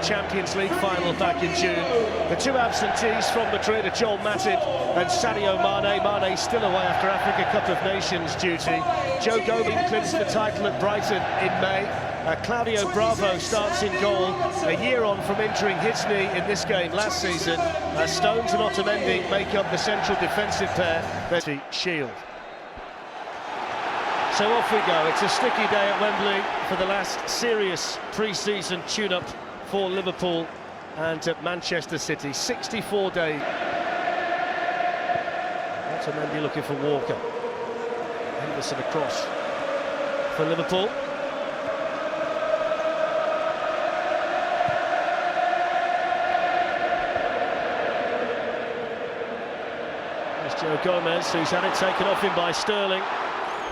Champions League final back in June. The two absentees from Madrid are Joel Matip and Sadio Mane. Mane still away after Africa Cup of Nations duty. Joe Gomez clinched the title at Brighton in May. Claudio Bravo starts in goal, a year on from injuring his knee in this game last season. Stones and Otamendi make up the central defensive pair. Shield. So off we go. It's a sticky day at Wembley for the last serious pre-season tune-up for Liverpool and at Manchester City. 64 days. Otamendi looking for Walker. Henderson across for Liverpool. There's Joe Gomez, who's had it taken off him by Sterling.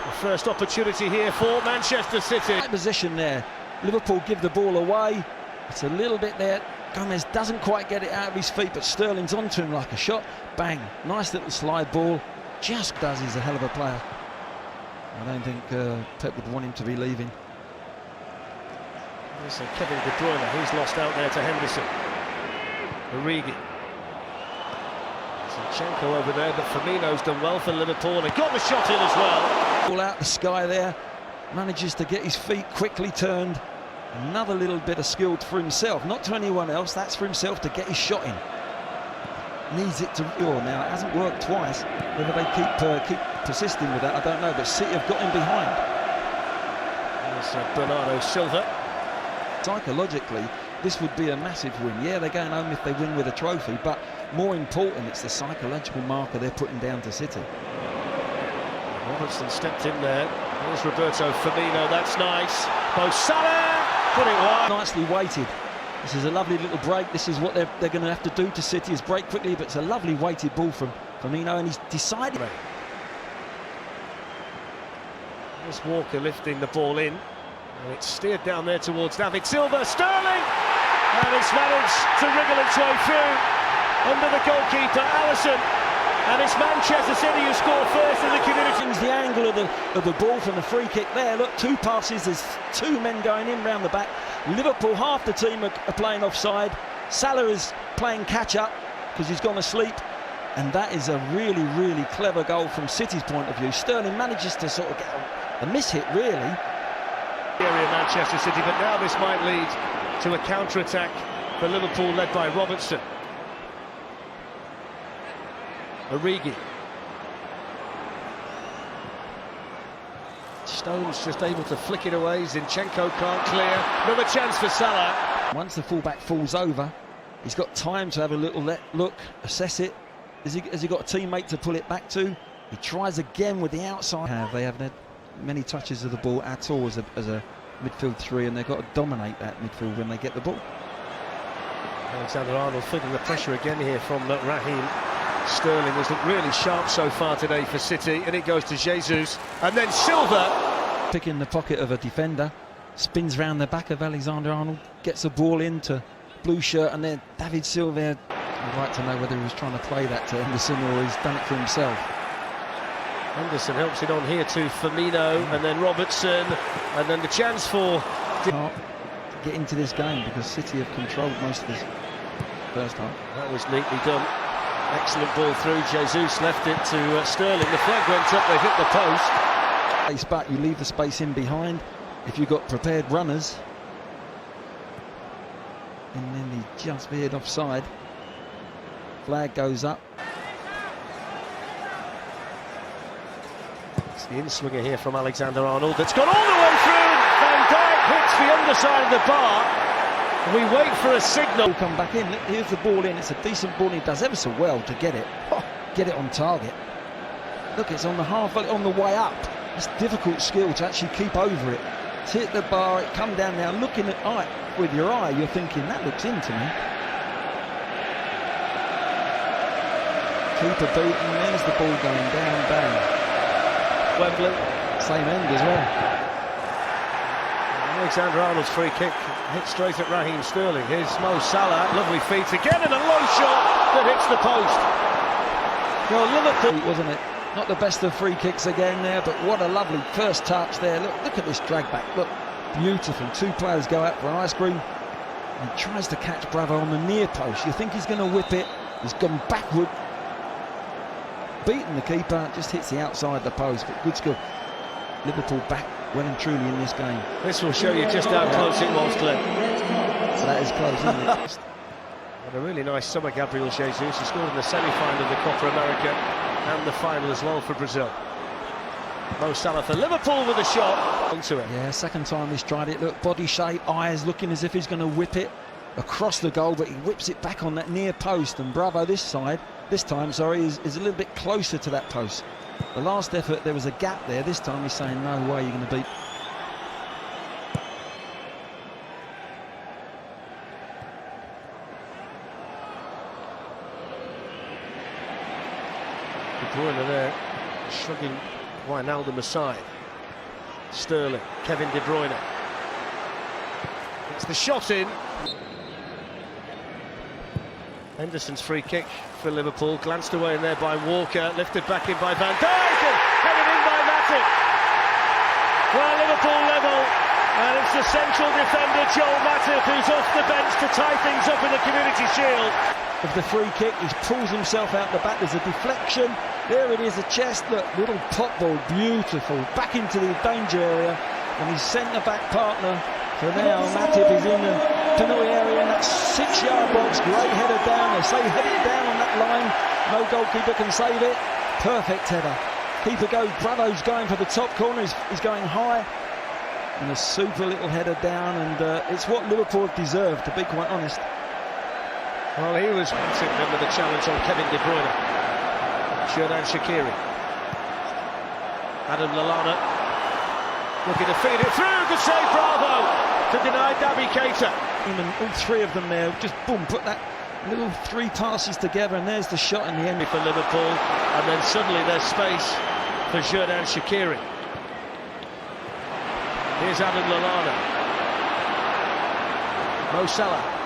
The first opportunity here for Manchester City. Position there. Liverpool give the ball away. It's a little bit there. Gomez doesn't quite get it out of his feet, but Sterling's onto him like a shot. Bang. Nice little slide ball. Just does. He's a hell of a player. I don't think Pep would want him to be leaving. There's Kevin De Bruyne. He's lost out there to Henderson. Origi. Zinchenko over there, but Firmino's done well for Liverpool and got the shot in as well. All out the sky there, manages to get his feet quickly turned. Another little bit of skill for himself, not to anyone else, that's for himself to get his shot in. Needs it to now. It hasn't worked twice. Whether they keep persisting with that, I don't know, but City have got him behind. There's Bernardo Silva. Psychologically, this would be a massive win. Yeah, they're going home if they win with a trophy, but more important, it's the psychological marker they're putting down to City. Robertson stepped in there. Here's Roberto Firmino, that's nice. Mo Salah, put it wide. Nicely weighted. This is a lovely little break. This is what they're going to have to do to City, is break quickly, but it's a lovely weighted ball from Firmino, and he's decided. There's Walker lifting the ball in. And it's steered down there towards David Silva. Sterling! And it's managed to wriggle its way through under the goalkeeper, Alisson. And it's Manchester City who score first in the community. The angle of the ball from the free kick there. Look, two passes, there's two men going in round the back. Liverpool, half the team are playing offside. Salah is playing catch-up because he's gone asleep. And that is a really, really clever goal from City's point of view. Sterling manages to sort of get a miss-hit, really. Area Manchester City, but now this might lead to a counter-attack for Liverpool led by Robertson. Origi. Stones just able to flick it away. Zinchenko can't clear. Another chance for Salah. Once the fullback falls over, he's got time to have a little look, assess it. Has he got a teammate to pull it back to? He tries again with the outside. They haven't had many touches of the ball at all as a midfield three, and they've got to dominate that midfield when they get the ball. Alexander-Arnold feeling the pressure again here from Raheem Sterling. Has looked really sharp so far today for City, and it goes to Jesus, and then Silva picking the pocket of a defender, spins round the back of Alexander-Arnold, gets the ball into blue shirt, and then David Silva. I'd like to know whether he was trying to play that to Henderson or he's done it for himself. Henderson helps it on here to Firmino, and then Robertson, and then the chance for... Can't get into this game because City have controlled most of this first half. That was neatly done. Excellent ball through. Jesus left it to Sterling. The flag went up, they hit the post. But you leave the space in behind if you've got prepared runners. And then he just veered offside. Flag goes up. It's the in-swinger here from Alexander-Arnold that's gone all the way through. Van Dijk hits the underside of the bar. We wait for a signal. We'll come back in. Here's the ball in. It's a decent ball. He does ever so well to get it. Get it on target. Look, it's on the half, on the way up. It's difficult skill to actually keep over it. To hit the bar, it come down now. Looking at it with your eye, you're thinking that looks in to me. Keeper beat, and there's the ball going down, bang. Wembley, same end as well. Alexander-Arnold's free kick hit straight at Raheem Sterling. Here's Mo Salah, lovely feet again, and a low shot that hits the post. Well, Liverpool, wasn't it? Not the best of free kicks again there, but what a lovely first touch there. Look at this drag back. Look, beautiful. Two players go out for ice cream. He tries to catch Bravo on the near post. You think he's going to whip it. He's gone backward. Beaten the keeper, just hits the outside of the post, but good skill. Liverpool back well and truly in this game. This will show you just how close it was, Clint. So that is close, isn't it? And a really nice summer, Gabriel Jesus. He scored in the semi-final of the Copa America and the final as well for Brazil. Mo Salah for Liverpool with a shot onto it. Yeah, second time he's tried it. Look, body shape, eyes looking as if he's going to whip it across the goal, but he whips it back on that near post. And Bravo this time, is a little bit closer to that post. The last effort, there was a gap there. This time he's saying, no way, you're going to beat. De Bruyne there, shrugging Wijnaldum aside. Sterling, Kevin De Bruyne. It's the shot in. Henderson's free kick for Liverpool, glanced away in there by Walker, lifted back in by Van Dijk, and headed in by Matip. Well, Liverpool level, and it's the central defender Joel Matip who's off the bench to tie things up in the Community Shield. Of the free kick, he pulls himself out the back, there's a deflection, there it is, a chest, look, little pot ball, beautiful, back into the danger area, and his centre-back partner, for now, Matip is in the penalty area in that 6-yard box, great header down, they say head it down on that line, no goalkeeper can save it, perfect header. Keeper goes, Bravo's going for the top corner, he's going high, and a super little header down, and it's what Liverpool have deserved, to be quite honest. Well, he was with the challenge on Kevin De Bruyne. Xherdan Shaqiri. Adam Lallana looking to feed it through, good save, Bravo, to deny Naby Keita. And all three of them there, just boom, put that little three passes together, and there's the shot in the end. For Liverpool, and then suddenly there's space for Xherdan Shaqiri. Here's Adam Lallana. Mo Salah.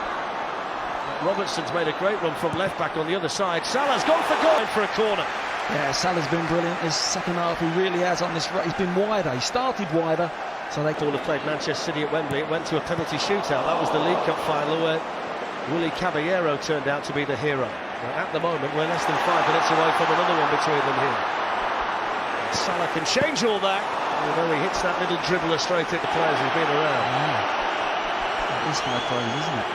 Robertson's made a great run from left back on the other side. Salah's gone for goal for a corner. Yeah, Salah's been brilliant this second half. He really has on this. He's been wider. He started wider, so they all have played Manchester City at Wembley. It went to a penalty shootout. That was the League Cup final where Willy Caballero turned out to be the hero. Now, at the moment, we're less than 5 minutes away from another one between them here. Salah can change all that. Although he hits that little dribbler straight at the players who've been around. Yeah. That is high praise, isn't it?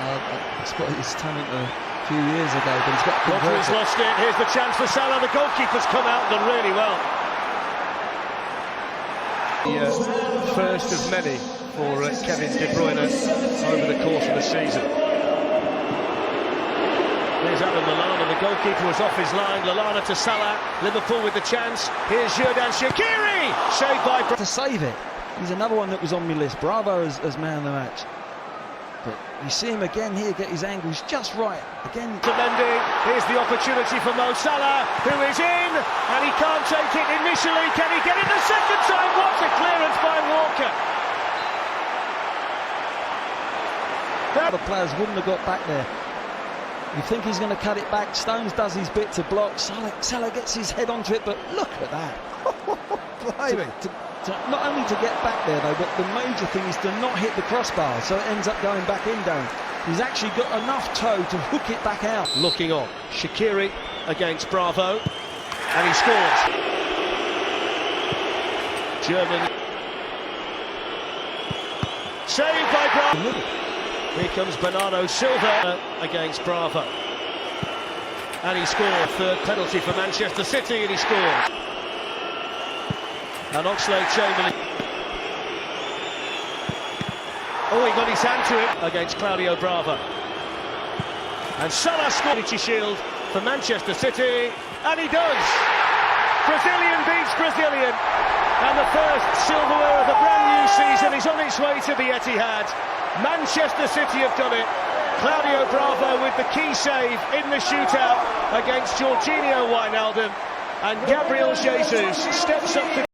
I spotted his talent a few years ago, but he's got to convert it. He's lost it. Here's the chance for Salah. The goalkeeper's come out and done really well. The first of many for Kevin De Bruyne over the course of the season. Here's Adam Lallana. The goalkeeper was off his line. Lallana to Salah. Liverpool with the chance. Here's Xherdan Shaqiri. Saved by to save it. He's another one that was on my list. Bravo as man of the match. But you see him again here get his angles just right. Again. To Mendy. Here's the opportunity for Mo Salah, who is in, and he can't take it initially. Can he get it the second time? What a clearance by Walker. The players wouldn't have got back there. You think he's going to cut it back. Stones does his bit to block. Salah gets his head onto it, but look at that. Not only to get back there though, but the major thing is to not hit the crossbar, so it ends up going back in, Darren. He's actually got enough toe to hook it back out. Looking on, Shaqiri against Bravo, and he scores. German. Saved by Bravo. Here comes Bernardo Silva against Bravo. And he scored. Third penalty for Manchester City, and he scores. And Oxlade-Chamberlain. Oh, he got his hand to it against Claudio Bravo. And Salah scored Shield for Manchester City, and he does. Brazilian beats Brazilian, and the first silverware of the brand new season is on its way to the Etihad. Manchester City have done it. Claudio Bravo with the key save in the shootout against Jorginho Wijnaldum, and Gabriel Jesus steps up to